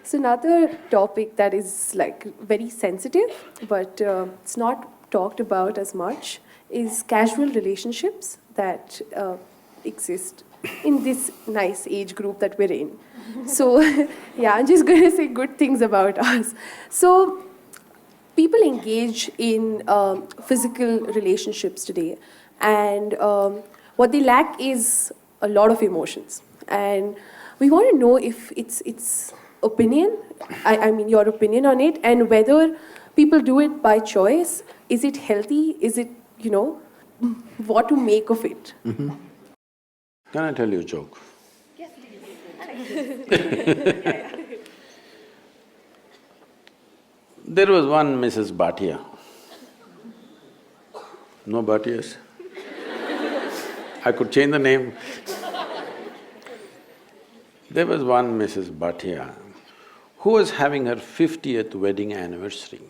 So another topic that is like very sensitive, but it's not talked about as much, is casual relationships that exist in this nice age group that we're in. So yeah, I'm just going to say good things about us. So people engage in physical relationships today, and what they lack is a lot of emotions. And we want to know if it's opinion, I mean your opinion on it, and whether people do it by choice. Is it healthy? Is it, what to make of it? Can I tell you a joke? Yes, please. There was one Mrs. Bhatia. No Bhatias? I could change the name. There was one Mrs. Bhatia who was having her 50th wedding anniversary.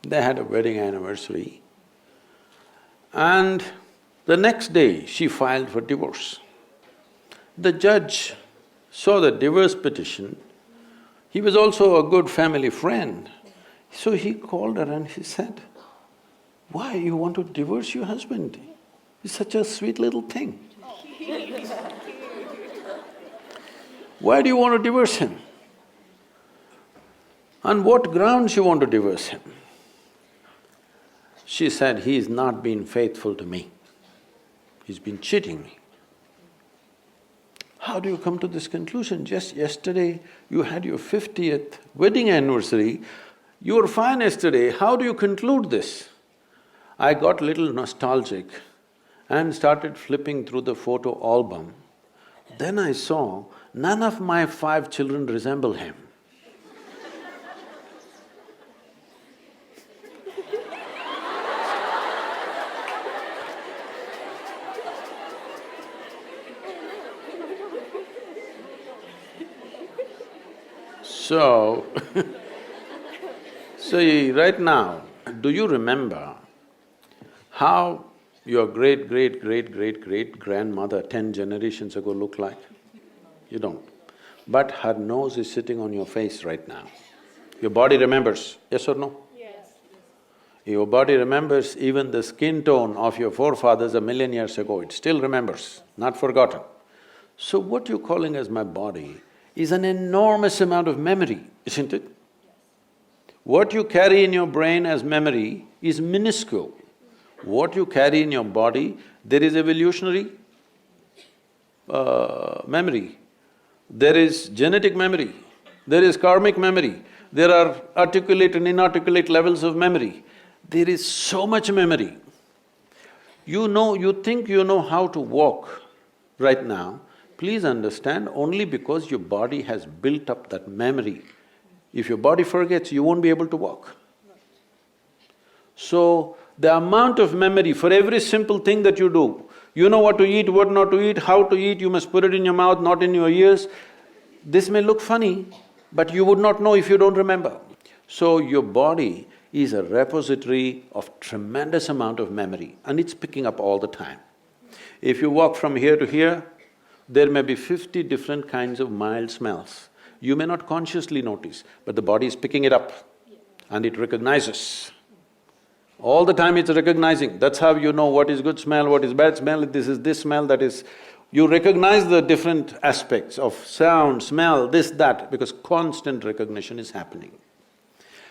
They had a wedding anniversary, and the next day she filed for divorce. The judge saw the divorce petition. He was also a good family friend. So he called her and he said, "Why you want to divorce your husband? He's such a sweet little thing. Why do you want to divorce him? On what grounds you want to divorce him?" She said, "He's not been faithful to me. He's been cheating me." How do you come to this conclusion? Just yesterday you had your 50th wedding anniversary, you were fine yesterday, how do you conclude this? I got little nostalgic and started flipping through the photo album. Then I saw none of my 5 children resemble him. So, right now, do you remember how your great-great-great-great-great-grandmother 10 generations ago looked like? You don't. But her nose is sitting on your face right now. Your body remembers, yes or no? Yes. Your body remembers even the skin tone of your forefathers 1,000,000 years ago, it still remembers, not forgotten. So what you're calling as my body is an enormous amount of memory, isn't it? What you carry in your brain as memory is minuscule. What you carry in your body, there is evolutionary memory, there is genetic memory, there is karmic memory, there are articulate and inarticulate levels of memory. There is so much memory. You think you know how to walk right now, please understand, only because your body has built up that memory. If your body forgets, you won't be able to walk. So, the amount of memory for every simple thing that you do, you know what to eat, what not to eat, how to eat, you must put it in your mouth, not in your ears. This may look funny, but you would not know if you don't remember. So, your body is a repository of tremendous amount of memory and it's picking up all the time. If you walk from here to here, there may be 50 different kinds of mild smells. You may not consciously notice, but the body is picking it up and it recognizes. All the time it's recognizing, that's how you know what is good smell, what is bad smell, this is this smell, that is… You recognize the different aspects of sound, smell, this, that, because constant recognition is happening.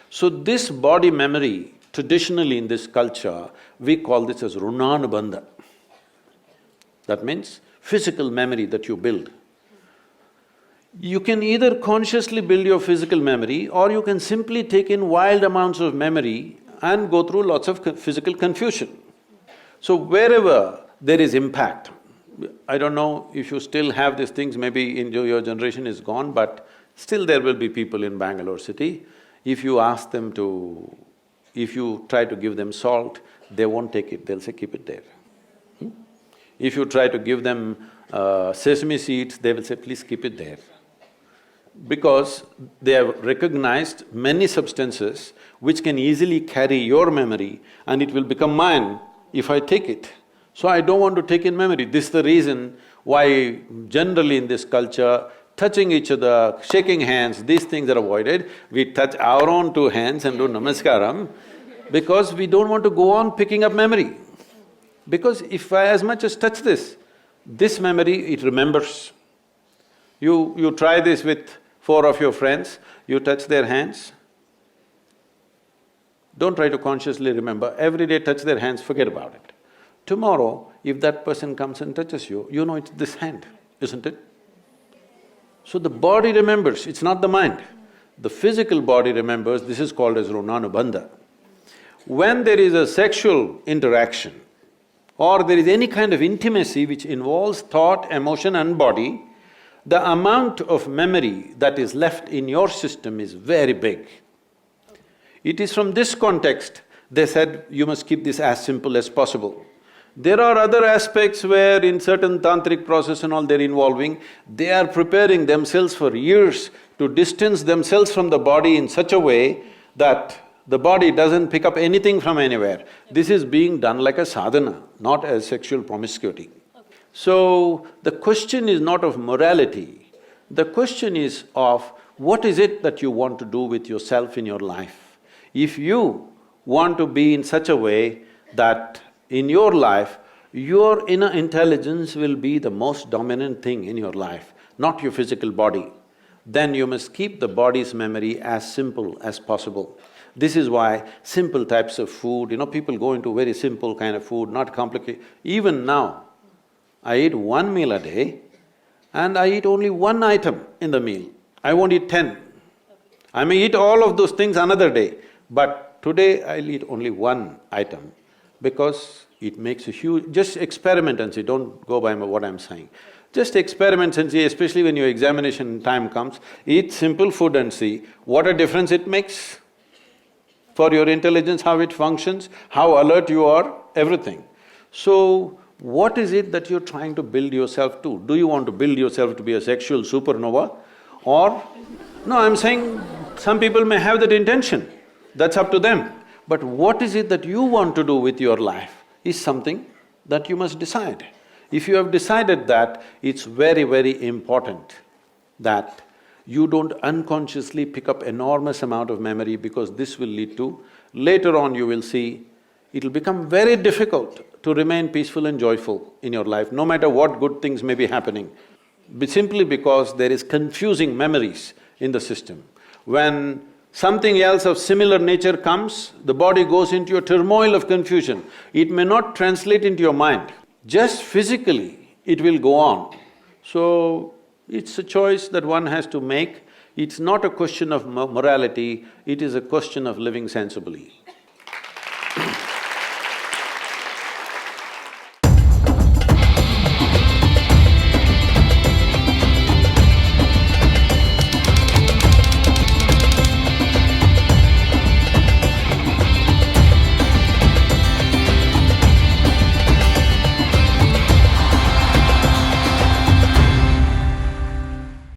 So this body memory, traditionally in this culture, we call this as runanubandha. That means physical memory that you build. You can either consciously build your physical memory or you can simply take in wild amounts of memory and go through lots of physical confusion. So wherever there is impact, I don't know if you still have these things, maybe in your generation is gone, but still there will be people in Bangalore city, if you ask them to… if you try to give them salt, they won't take it, they'll say, keep it there. If you try to give them sesame seeds, they will say, please keep it there. Because they have recognized many substances which can easily carry your memory and it will become mine if I take it. So I don't want to take in memory. This is the reason why generally in this culture, touching each other, shaking hands, these things are avoided. We touch our own two hands and do namaskaram because we don't want to go on picking up memory. Because if I as much as touch this memory, it remembers. You try this with 4 of your friends, you touch their hands. Don't try to consciously remember, every day touch their hands, forget about it. Tomorrow, if that person comes and touches you, you know it's this hand, isn't it? So the body remembers, it's not the mind. The physical body remembers, this is called as runanubandha. When there is a sexual interaction or there is any kind of intimacy which involves thought, emotion and body, the amount of memory that is left in your system is very big. It is from this context they said you must keep this as simple as possible. There are other aspects where in certain tantric process and all they're involving, they are preparing themselves for years to distance themselves from the body in such a way that the body doesn't pick up anything from anywhere. This is being done like a sadhana, not as sexual promiscuity. So, the question is not of morality, the question is of what is it that you want to do with yourself in your life. If you want to be in such a way that in your life, your inner intelligence will be the most dominant thing in your life, not your physical body, then you must keep the body's memory as simple as possible. This is why simple types of food, people go into very simple kind of food, not complicated. Even now, I eat 1 meal a day and I eat only 1 item in the meal. I won't eat 10. I may eat all of those things another day, but today I'll eat only 1 item because it makes a huge… Just experiment and see, don't go by what I'm saying. Just experiment and see, especially when your examination time comes, eat simple food and see what a difference it makes for your intelligence, how it functions, how alert you are, everything. So, what is it that you're trying to build yourself to? Do you want to build yourself to be a sexual supernova? Or… No, I'm saying some people may have that intention, that's up to them. But what is it that you want to do with your life is something that you must decide. If you have decided that, it's very, very important that you don't unconsciously pick up enormous amount of memory because this will lead to… Later on you will see, it'll become very difficult to remain peaceful and joyful in your life, no matter what good things may be happening, simply because there is confusing memories in the system. When something else of similar nature comes, the body goes into a turmoil of confusion. It may not translate into your mind, just physically it will go on. So, it's a choice that one has to make. It's not a question of morality, it is a question of living sensibly.